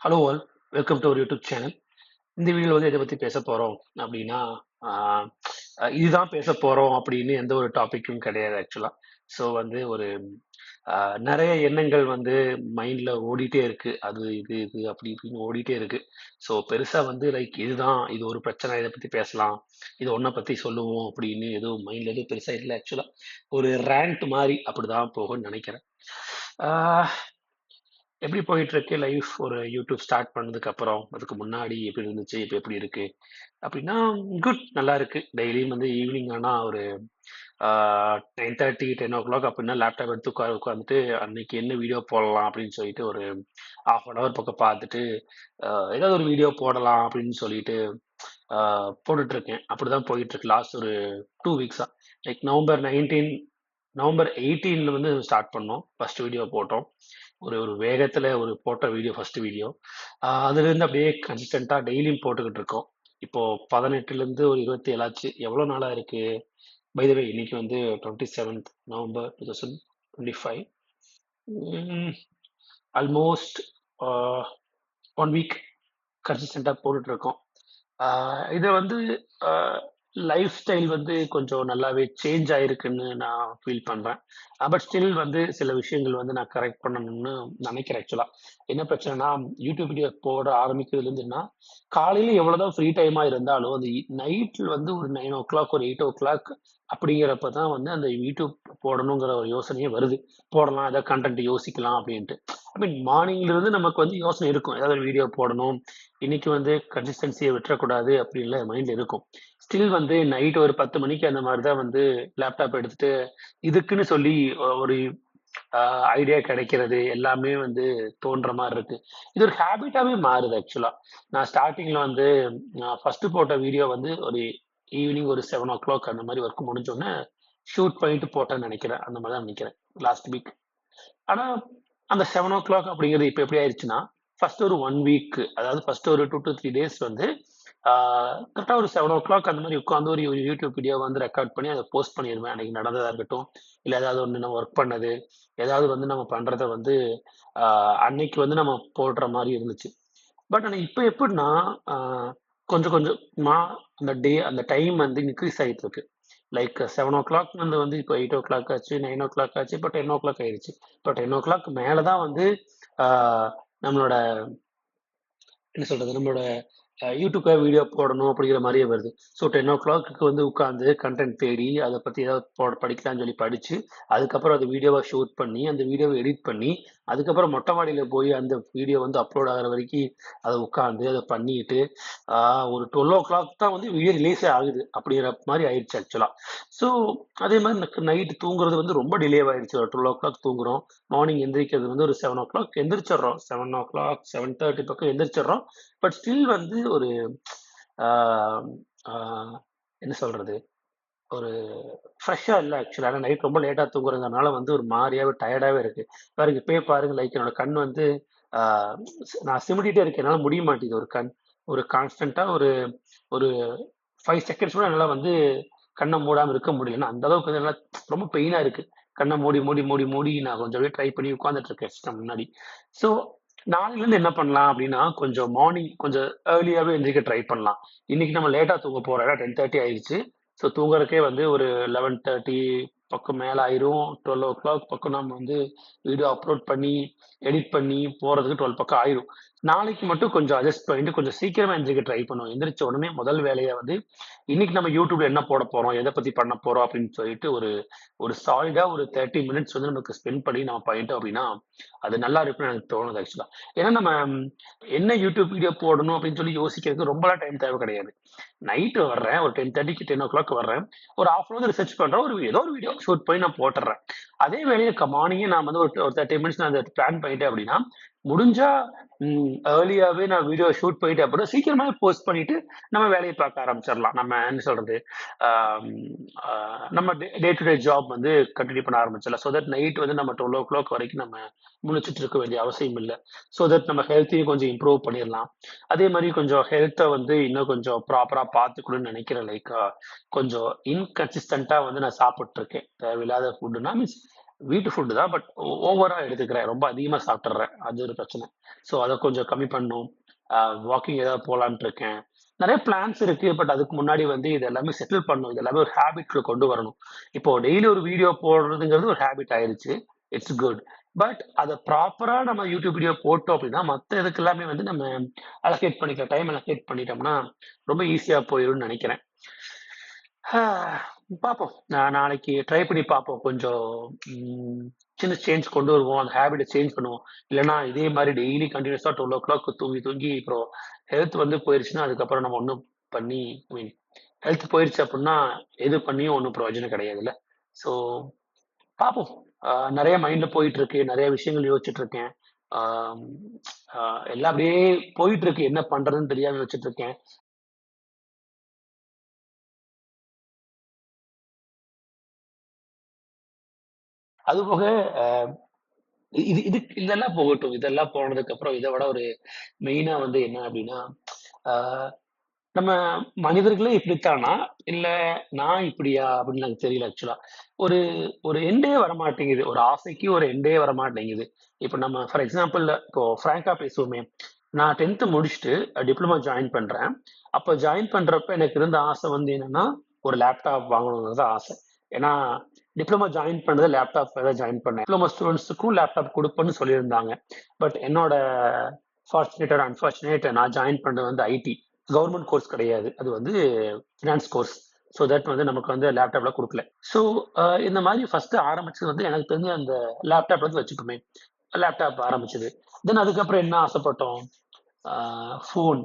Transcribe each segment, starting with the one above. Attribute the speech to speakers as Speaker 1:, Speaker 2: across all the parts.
Speaker 1: Hello all, welcome to our YouTube channel. இந்த வீடியோவில் வந்து எதை பற்றி பேச போகிறோம் அப்படின்னா, ஆஹ், இதுதான் பேச போகிறோம் அப்படின்னு எந்த ஒரு டாப்பிக்கும் கிடையாது ஆக்சுவலாக. ஸோ வந்து ஒரு நிறைய எண்ணங்கள் வந்து மைண்டில் ஓடிட்டே இருக்கு. அது இது இது அப்படி இப்படின்னு ஓடிட்டே இருக்கு. ஸோ பெருசாக வந்து லைக் இதுதான் இது ஒரு பிரச்சனை, இதை பற்றி பேசலாம், இது ஒன்றை பற்றி சொல்லுவோம் அப்படின்னு எதுவும் மைண்டில் எதுவும் பெருசாக இல்லை ஆக்சுவலாக. ஒரு ரேண்ட் மாதிரி அப்படிதான் போகும்னு நினைக்கிறேன். எப்படி போயிட்டு இருக்கு லைஃப் ஒரு யூடியூப் ஸ்டார்ட் பண்ணதுக்கு அப்புறம்? அதுக்கு முன்னாடி எப்படி இருந்துச்சு, இப்போ எப்படி இருக்கு அப்படின்னா? குட், நல்லா இருக்கு. டெய்லியும் வந்து ஈவினிங் ஆனால் ஒரு 9:30 10 o'clock அப்படின்னா லேப்டாப் எடுத்து உட்காந்துட்டு அன்னைக்கு என்ன வீடியோ போடலாம் அப்படின்னு சொல்லிட்டு ஒரு ½ hour பக்கம் பார்த்துட்டு ஏதாவது ஒரு வீடியோ போடலாம் அப்படின்னு சொல்லிட்டு போட்டுட்டு இருக்கேன். அப்படிதான் போயிட்டு இருக்கு லாஸ்ட் ஒரு 2 வீக்ஸா. லைக் நவம்பர் 18 வந்து ஸ்டார்ட் பண்ணோம், ஃபர்ஸ்ட் வீடியோ போட்டோம். ஒரு ஒரு வேகத்துல ஒரு போட்ட வீடியோ, ஃபர்ஸ்ட் வீடியோ. அதுல இருந்து அப்படியே கன்சிஸ்டண்டா டெய்லியும் போட்டுக்கிட்டு இருக்கோம். இப்போ 18ல இருந்து ஒரு 27 ஆச்சு. எவ்வளவு நாளா இருக்கு? பை த வே, இன்னைக்கு வந்து 27th November 2025. ஆல்மோஸ்ட் 1 வீக் கன்சிஸ்டண்டா போட்டுட்டு இருக்கோம். இதை வந்து லைஃப் ஸ்டைல் வந்து கொஞ்சம் நல்லாவே சேஞ்ச் ஆயிருக்குன்னு நான் ஃபீல் பண்றேன். பட் ஸ்டில் வந்து சில விஷயங்கள் வந்து நான் கரெக்ட் பண்ணணும்னு நினைக்கிறேன் ஆக்சுவலா. என்ன பிரச்சனைனா, யூடியூப் வீடியோ போட ஆரம்பிக்கிறதுல இருந்துன்னா காலையில எவ்வளவுதான் ஃப்ரீ டைமா இருந்தாலும் அது நைட்ல வந்து ஒரு 9 o'clock ஒரு 8 o'clock அப்படிங்கிறப்ப தான் வந்து அந்த யூடியூப் போடணுங்கிற ஒரு யோசனையே வருது. போடலாம், ஏதாவது கண்டென்ட் யோசிக்கலாம் அப்படின்ட்டு. ஐ மீன் மார்னிங்ல இருந்து நமக்கு வந்து யோசனை இருக்கும், ஏதாவது ஒரு வீடியோ போடணும், இன்னைக்கு வந்து கன்சிஸ்டன்சியை விட்டுறக்கூடாது அப்படின்லாம் மைண்ட்ல இருக்கும். ஸ்டில் வந்து நைட் ஒரு 10 மணிக்கு அந்த மாதிரி தான் வந்து லேப்டாப் எடுத்துட்டு இதுக்குன்னு சொல்லி ஒரு ஐடியா கிடைக்கிறது எல்லாமே வந்து தோன்ற மாதிரி இருக்கு. இது ஒரு ஹேபிட்டாவே மாறுது ஆக்சுவலா. நான் ஸ்டார்டிங்ல வந்து ஃபர்ஸ்ட் போட்ட வீடியோ வந்து ஒரு ஈவினிங் ஒரு 7 o'clock அந்த மாதிரி ஒர்க் முடிஞ்சோடனே ஷூட் பண்ணிட்டு போட்டேன்னு நினைக்கிறேன். அந்த மாதிரி தான் நினைக்கிறேன், லாஸ்ட் வீக். ஆனா அந்த 7 o'clock அப்படிங்கிறது இப்ப எப்படி ஆயிடுச்சுன்னா, ஃபர்ஸ்ட் ஒரு 1 வீக், அதாவது ஃபர்ஸ்ட் ஒரு 2 to 3 days வந்து கரெக்டா ஒரு 7 o'clock அந்த மாதிரி உட்காந்து ஒரு யூடியூப் வீடியோ வந்து ரெக்கார்ட் பண்ணி அதை போஸ்ட் பண்ணிடுவேன். அன்னைக்கு நடந்ததா இருக்கட்டும், இல்ல ஏதாவது ஒன்று நம்ம ஒர்க் பண்ணது, ஏதாவது வந்து நம்ம பண்றத வந்து அன்னைக்கு வந்து நம்ம போடுற மாதிரி இருந்துச்சு. பட் ஆனா இப்ப எப்படின்னா, கொஞ்சம் கொஞ்சமா அந்த டைம் வந்து இன்க்ரீஸ் ஆயிட்டு இருக்கு. லைக் 7 o'clock வந்து இப்போ 8 o'clock ஆச்சு, 9 o'clock ஆச்சு, இப்போ 10 o'clock ஆயிடுச்சு. இப்போ 10 o'clock மேலதான் வந்து ஆஹ் நம்மளோட என்ன சொல்றது, நம்மளோட யூடியூப்ல வீடியோ போடணும் அப்படிங்கிற மாதிரியே வருது. ஸோ 10 o'clock வந்து உட்காந்து கண்டென்ட் தேடி அதை பத்தி ஏதாவது படிக்கலாம்னு சொல்லி படிச்சு, அதுக்கப்புறம் அந்த வீடியோவை ஷூட் பண்ணி அந்த வீடியோவை எடிட் பண்ணி, அதுக்கப்புறம் மொட்டை மாடியில போய் அந்த வீடியோ வந்து அப்லோட் ஆகிற வரைக்கும் அதை உட்காந்து அதை பண்ணிட்டு ஒரு 12 o'clock தான் வந்து வீடியோ ரிலீஸே ஆகுது அப்படிங்கிற மாதிரி ஆயிடுச்சு ஆக்சுவலா. ஸோ அதே மாதிரி நைட்டு தூங்குறது வந்து ரொம்ப டிலே ஆயிடுச்சு. ஒரு 12 o'clock தூங்குறோம், மார்னிங் எந்திரிக்கிறது வந்து ஒரு 7 o'clock எந்திரிச்சிடுறோம். 7 o'clock 7:30 பக்கம் எந்திரிச்சிடுறோம். பட் ஸ்டில் வந்து ஒரு ஆஹ் ஆஹ் என்ன சொல்றது, ஒரு ஃப்ரெஷ்ஷா இல்லை ஆக்சுவலா. ஏன்னா நைட் ரொம்ப லேட்டா தூங்குறதுனால வந்து ஒரு மாதிரியாவே டயர்டாவே இருக்கு. பாருங்க, இப்பயே பாருங்க, லைக் என்னோட கண் வந்து ஆஹ் நான் சிமிட்டிட்டே இருக்கேன், என்னால முடிய மாட்டேங்குது. ஒரு கண் ஒரு கான்ஸ்டன்டா ஒரு ஒரு 5 seconds கூட என்னால வந்து கண்ணை மூடாம இருக்க முடியல. ஏன்னா அந்த அளவுக்கு வந்து என்னால ரொம்ப பெயினா இருக்கு. கண்ணை மூடி மூடி மூடி மூடி நான் கொஞ்சம் ட்ரை பண்ணி உட்கார்ந்துட்டு இருக்கேன் சிஸ்டம் முன்னாடி. ஸோ நாளைல இருந்து என்ன பண்ணலாம் அப்படின்னா, கொஞ்சம் மார்னிங் கொஞ்சம் ஏர்லியாவே எந்திரிக்க ட்ரை பண்ணலாம். இன்னைக்கு நம்ம லேட்டா தூங்க போறோம், 10:30 ஆயிடுச்சு. ஸோ தூங்குறதுக்கே வந்து ஒரு 11:30 பக்கம் மேல ஆயிரும். 12 o'clock பக்கம் நம்ம வந்து வீடியோ அப்லோட் பண்ணி எடிட் பண்ணி போறதுக்கு 12 பக்கம் ஆயிரும். நாளைக்கு மட்டும் கொஞ்சம் அட்ஜஸ்ட் பண்ணிட்டு கொஞ்சம் சீக்கிரமா எந்திரிக்க ட்ரை பண்ணுவோம். எந்திரிச்ச உடனே முதல் வேலையா வந்து இன்னைக்கு நம்ம யூடியூப்ல என்ன போட போறோம், எதை பத்தி பண்ண போறோம் அப்படின்னு சொல்லிட்டு ஒரு ஒரு சாலிடா ஒரு 30 minutes வந்து நமக்கு ஸ்பெண்ட் பண்ணி நம்ம பண்ணிட்டோம் அப்படின்னா அது நல்லா இருக்கும்னு எனக்கு தோணுது ஆக்சுவலா. ஏன்னா நம்ம என்ன யூடியூப் வீடியோ போடணும் அப்படின்னு சொல்லி யோசிக்கிறதுக்கு ரொம்பலாம் டைம் தேவை கிடையாது. நைட்டு வர்றேன், ஒரு 10:30 10 o'clock வர்றேன், ஒரு ½ hour ரிசர்ச் பண்றேன், ஏதோ ஒரு வீடியோ ஷூட் பண்ணி நான் போட்டுறேன். அதே வேலையை மார்னிங்கே நான் வந்து ஒரு 30 minutes நான் அதை பிளான் பண்ணிட்டேன் அப்படின்னா, முடிஞ்சா ஏர்லியாவே நான் வீடியோ ஷூட் பண்ணிட்டு அப்புறம் சீக்கிரமாவே போஸ்ட் பண்ணிட்டு நம்ம வேலையை பார்க்க ஆரம்பிச்சிடலாம். நம்ம என்ன சொல்றது, ஆம், நம்ம டே டு டே ஜாப் வந்து கண்டினியூ பண்ண ஆரம்பிச்சிடலாம். ஸோ தட் நைட் வந்து நம்ம 12 o'clock வரைக்கும் நம்ம முழிச்சிட்டு இருக்க வேண்டிய அவசியம் இல்லை. ஸோ தட் நம்ம ஹெல்த்தையும் கொஞ்சம் இம்ப்ரூவ் பண்ணிடலாம். அதே மாதிரி கொஞ்சம் ஹெல்த்தை வந்து இன்னும் கொஞ்சம் ப்ராப்பரா பார்த்துக்கணும்னு நினைக்கிறேன். லைக் கொஞ்சம் இன்கன்சிஸ்டண்டா வந்து நான் சாப்பிட்டு இருக்கேன். தேவையில்லாத ஃபுட்டுனா மீன்ஸ் வீட்டு ஃபுட் தான். பட் ஓவரா எடுத்துக்கிறேன். ரொம்ப அதிகமா சாப்பிட்டுர்றேன். அது ஒரு பிரச்சனை. ஸோ அத கொஞ்சம் கம்மி பண்ணணும். வாக்கிங் ஏதாவது போலான்ட்டு இருக்கேன். நெறைய பிளான்ஸ் இருக்கு. பட் அதுக்கு முன்னாடி வந்து இது எல்லாமே செட்டில் பண்ணணும். இது எல்லாமே ஒரு ஹேபிட்குள்ள கொண்டு வரணும். இப்போ டெய்லி ஒரு வீடியோ போடுறதுங்கிறது ஒரு ஹேபிட் ஆயிருச்சு. It's good. பட் அத ப்ராப்பரா நம்ம யூடியூப் வீடியோ போட்டோம் அப்படின்னா, மத்த இதுக்கு எல்லாமே வந்து நம்ம அலோகேட் பண்ணிக்கலாம். டைம் அலோகேட் பண்ணிட்டோம்னா, ரொம்ப ஈஸியா போயிரும்னு நெனைக்கிறேன். பார்ப்போம். நான் நாளைக்கு ட்ரை பண்ணி பார்ப்போம். கொஞ்சம் ம் சின்ன சேஞ்ச் கொண்டு வருவோம். அந்த ஹேபிட்ட சேஞ்ச் பண்ணுவோம். இல்லன்னா இதே மாரி டெய்லி கன்டினியூஸா 12:00 தூங்கி, தூங்கி அப்புறம் ஹெல்த் வந்து போயிருச்சுன்னா, அதுக்கப்புறம் நம்ம ஒண்ணும் பண்ணி ஐ மீன் ஹெல்த் போயிருச்சு அப்டின்னா, எது பண்ணியும் ஒண்ணும் பிரயோஜனம் கிடையாதுல்ல. ஸோ பார்ப்போம். நெறைய மைண்ட்ல போயிட்டு இருக்கு. நெறைய விஷயங்கள் யோசிச்சுட்டு இருக்கேன். ஆம் அ எல்லாம் அப்படியே போயிட்டு இருக்கு. என்ன பண்றதுன்னு தெரியாம யோசிச்சுட்டு இருக்கேன். அதுபோக அ இது இது இதெல்லாம் போகட்டும். இதெல்லாம் போனதுக்கப்புறம் இத விட ஒரு மெயினா வந்து என்ன அப்டின்னா, ஆ நம்ம மனிதர்களே இப்படித்தானா? இல்ல நான் இப்படியா? அப்படின்னு எனக்கு தெரியல ஆக்சுவலா. ஒரு ஒரு எண்டே வரமாட்டேங்குது. ஒரு ஆசைக்கு ஒரு எண்டே வரமாட்டேங்குது. இப்ப நம்ம ஃபார் எக்ஸாம்பிள் இப்போ ஃப்ராங்க்கா பேசுவோமே. நான் 10த் முடிச்சுட்டு டிப்ளமோ ஜாயின் பண்றேன். அப்ப ஜாயின் பண்றப்ப எனக்கு இருந்த ஆசை வந்து என்னன்னா, ஒரு லேப்டாப் வாங்கணும்ங்கிறது ஆசை. ஏன்னா, டிப்ளமோ ஜாயின் பண்ணது லேப்டாப்ல தான் ஜாயின் பண்ணேன். டிப்ளமோ ஸ்டூடண்ட்ஸ்க்கும் லேப்டாப் குடுப்பேன்னு சொல்லியிருந்தாங்க. பட் என்னோட ஃபார்ச்சுனேட் ஆர் அன்பார்ச்சுனேட் நான் ஜாயின் பண்ணது வந்து ஐடி. கவர்ன்மெண்ட் கோர்ஸ் கிடையாது. அது வந்து ஃபினான்ஸ் கோர்ஸ். ஸோ தட் வந்து நமக்கு வந்து லேப்டாப்லாம் குடுக்கல. ஸோ இந்த மாரி ஃபர்ஸ்ட் ஆரம்பிச்சது வந்து எனக்கு தெரிஞ்சு அந்த லேப்டாப் வந்து வச்சுப்போமே. லேப்டாப் ஆரம்பிச்சது. தென் அதுக்கப்புறம் என்ன ஆசைப்பட்டோம்? ஃபோன்.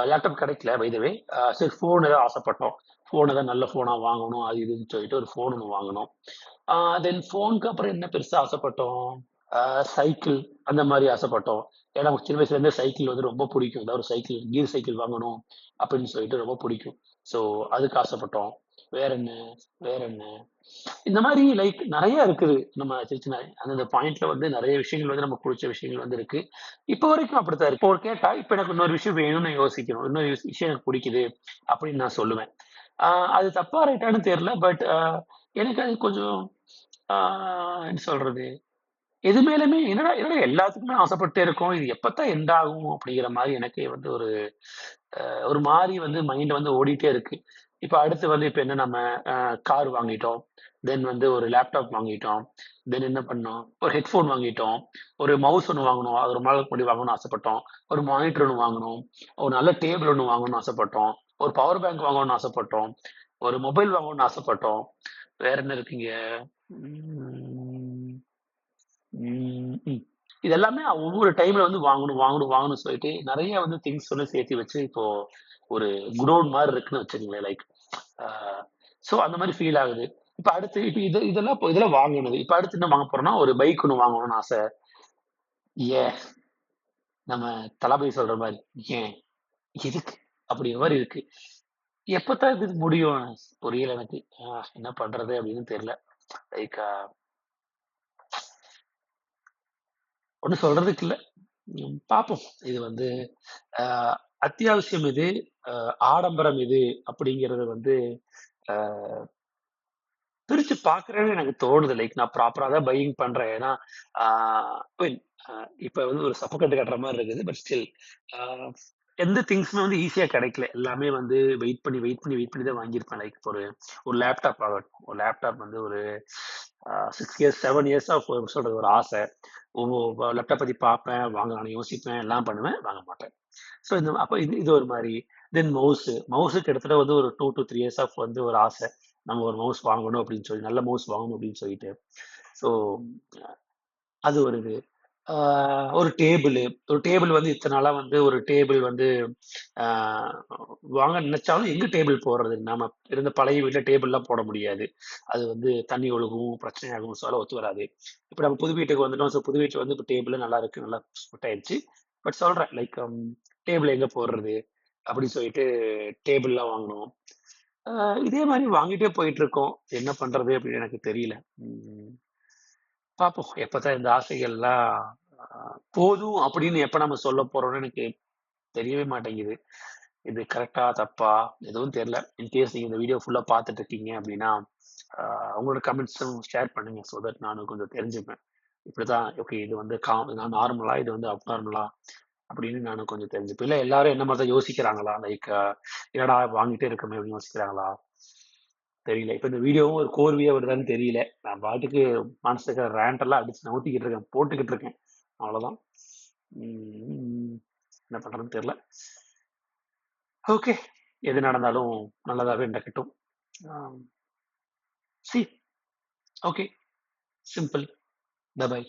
Speaker 1: லேப்டாப் கிடைக்கல பை த வே. சரி ஃபோன் ஏதோ ஆசைப்பட்டோம். ஃபோன் ஏதாவது நல்ல ஃபோனா வாங்கணும். அது இதுன்னு சொல்லிட்டு ஒரு ஃபோன் ஒண்ணு வாங்குனோம். தென் ஃபோனுக்கு அப்புறம் என்ன பெருசா ஆசைப்பட்டோம்? சைக்கிள் அந்த மாரி ஆசைப்பட்டோம். ஏன்னா நமக்கு சின்ன வயசுல இருந்தே சைக்கிள் வந்து ரொம்ப பிடிக்கும். ஏதாவது ஒரு சைக்கிள், கீர் சைக்கிள் வாங்கணும் அப்படின்னு சொல்லிட்டு ரொம்ப பிடிக்கும். ஸோ அதுக்கு ஆசைப்பட்டோம். வேற என்ன? வேற என்ன? இந்த மாரி லைக் நெறைய இருக்குது. நம்ம சின்ன சின்ன அந்தந்த பாயிண்ட்ல வந்து நெறைய விஷயங்கள் வந்து நமக்கு புடிச்ச விஷயங்கள் வந்து இருக்கு. இப்போ வரைக்கும் அப்படித்தான் இருக்கு. இப்போ கேட்டா, இப்ப எனக்கு இன்னொரு விஷயம் வேணும்னு யோசிக்கணும். இன்னொரு விஷயம் எனக்கு புடிக்குது அப்படின்னு நான் சொல்லுவேன். ஆ அது தப்பா ரைட்டான்னு தெரியல. பட் எனக்கு அது கொஞ்சம் ஆ என்ன சொல்றது? எது மேலயுமே என்னடா என்னடா எல்லாத்துக்குமே ஆசைப்பட்டே இருக்கோம். இது எப்பத்தான் எண்ட் ஆகும்? அப்படிங்கிற மாரி எனக்கே வந்து ஒரு மாரி வந்து மைண்ட் வந்து ஓடிட்டே இருக்கு. இப்ப அடுத்து வந்து இப்ப என்ன நம்ம அ கார் வாங்கிட்டோம். தென் வந்து ஒரு லேப்டாப் வாங்கிட்டோம். தென் என்ன பண்ணோம்? ஒரு ஹெட்ஃபோன் வாங்கிட்டோம். ஒரு மவுஸ் ஒண்ணு வாங்குனோம். அது ரொம்ப நாளுக்கு முன்னாடி வாங்கணும்னு ஆசைப்பட்டோம். ஒரு மானிட்டர் ஒண்ணு வாங்குனோம். ஒரு நல்ல டேபிள் ஒண்ணு வாங்கணும்னு ஆசைப்பட்டோம். ஒரு பவர் பேங்க் வாங்கணும்னு ஆசைப்பட்டோம். ஒரு மொபைல் வாங்கணும்னு ஆசைப்பட்டோம். வேற என்ன இருக்குங்க? ம். ம், ம். இது எல்லாமே ஒவ்வொரு டைம்ல வந்து வாங்கணும், வாங்கணும், வாங்கணும்னு சொல்லிட்டு நெறைய வந்து திங்ஸ் வந்து சேர்த்து வச்சு இப்போ ஒரு குடோன் மாரி இருக்குன்னு வச்சுக்கங்களேன். லைக் ஆ சோ அந்த மாரி ஃபீல் ஆகுது. இப்ப அடுத்து இப்ப இதெல்லாம் வாங்குனது. இப்ப அடுத்து என்ன வாங்க போறோம்னா, ஒரு பைக் ஒண்ணு வாங்கணும்னு ஆசை. ஏன்? நம்ம தளபதி சொல்ற மாரி, ஏன்? எதுக்கு? அப்படிங்கிற மாரி இருக்கு. எப்பத்தான் இது முடியும்? புரியல எனக்கு. என்ன பண்றது அப்படின்னு தெரியல. லைக் ஒண்ணும் சொல்றதுக்கு இல்ல. பார்ப்போம். இது வந்து அ அத்தியாவசியம் இது, அ ஆடம்பரம் இது அப்படிங்கிறது வந்து அ பிரிச்சு பார்க்கிறேன்னு எனக்கு தோணுது. லைக் நான் ப்ராப்பரா தான் பையிங் பண்றேன். ஏன்னா, ஆ ஐ மீன் இப்ப வந்து ஒரு சப்பக்கட்டு கட்டுற மாரி இருக்குது. பட் ஸ்டில் ஆ எந்த திங்ஸுமே வந்து ஈஸியா கிடைக்கல. எல்லாமே வந்து வெயிட் பண்ணி, வெயிட் பண்ணி, வெயிட் பண்ணி தான் வாங்கியிருப்பேன். லைக் ஒரு ஒரு லேப்டாப் ஆகட்டும். ஒரு லேப்டாப் வந்து ஒரு 6 இயர்ஸ், 7 இயர்ஸா சொல்றது ஒரு ஆசை. ஓ லேப்டாப் பத்தி பார்ப்பேன், வாங்கலாம்னு யோசிப்பேன், எல்லாம் பண்ணுவேன், வாங்க மாட்டேன். ஸோ இந்த அப்ப இது இது ஒரு மாரி. தென் மவுஸு கிட்டத்தட்ட வந்து ஒரு 2 டூ 3 இயர்ஸ் ஆஃப் வந்து ஒரு ஆசை. நம்ம ஒரு மவுஸ் வாங்கணும் அப்படின்னு சொல்லி, நல்ல மவுஸ் வாங்கணும் அப்படின்னு சொல்லிட்டு. ஸோ அது ஒரு இது. ஆ ஒரு டேபிள் வந்து இத்தன நாளா வந்து ஒரு டேபிள் வந்து ஆ வாங்க நினைச்சாலும் எங்க டேபிள் போடுறது? நம்ம இருந்த பழைய வீட்ல டேபிள்லாம் போட முடியாது. அது வந்து தண்ணி ஒழுகும், பிரச்சனையாகும். ஸோ அதெல்லாம் ஒத்து வராது. இப்ப நம்ம புது வீட்டுக்கு வந்துட்டோம். ஸோ புது வீட்ல வந்து இப்ப டேபிள் நல்லா இருக்கு. நல்லா செட் ஆயிடுச்சு. பட் சொல்றேன் லைக் டேபிள் எங்க போடுறது? அப்படின்னு சொல்லிட்டு டேபிள்லாம் வாங்கணும். அ இதே மாரி வாங்கிட்டே போயிட்டுருக்கோம். என்ன பண்றது அப்படின்னு எனக்கு தெரியல. ம். பார்ப்போம். எப்பதான் இந்த ஆசைகள்லாம் அ போதும் அப்படின்னு எப்ப நம்ம சொல்ல போறோம்னு எனக்கு தெரியவே மாட்டேங்குது. இது கரெக்ட்டா? தப்பா? எதுவும் தெரியல. இன்கேஸ் நீங்க இந்த வீடியோ ஃபுல்லா பார்த்துட்டு இருக்கீங்க அப்படின்னா, ஆ உங்களோட கமெண்ட்ஸும் ஷேர் பண்ணுங்க. ஸோ தட் நானும் கொஞ்சம் தெரிஞ்சுப்பேன். இப்படிதான் ஓகே இது வந்து நான் நார்மலா, இது வந்து அப்நார்மலா அப்படின்னு நானும் கொஞ்சம் தெரிஞ்சுப்பேன். இல்ல எல்லாரும் என்ன மாதிரி தான் யோசிக்கிறாங்களா? லைக் என்னடா வாங்கிட்டே இருக்கோமே அப்படின்னு யோசிக்கிறாங்களா? தெரியல. இப்ப இந்த வீடியோவும் ஒரு கோர்வையா வருதான்னு தெரியல. நான் பாட்டுக்கு மனசுக்கு ரேண்ட் எல்லாம் அடிச்சு நவுத்திக்கிட்டு இருக்கேன், போட்டுக்கிட்டு இருக்கேன். அவ்வளவுதான். உம் என்ன பண்றதுன்னு தெரியல. ஓகே. எது நடந்தாலும் நல்லதாவே நடக்கட்டும். C okay. சிம்பிள். பை.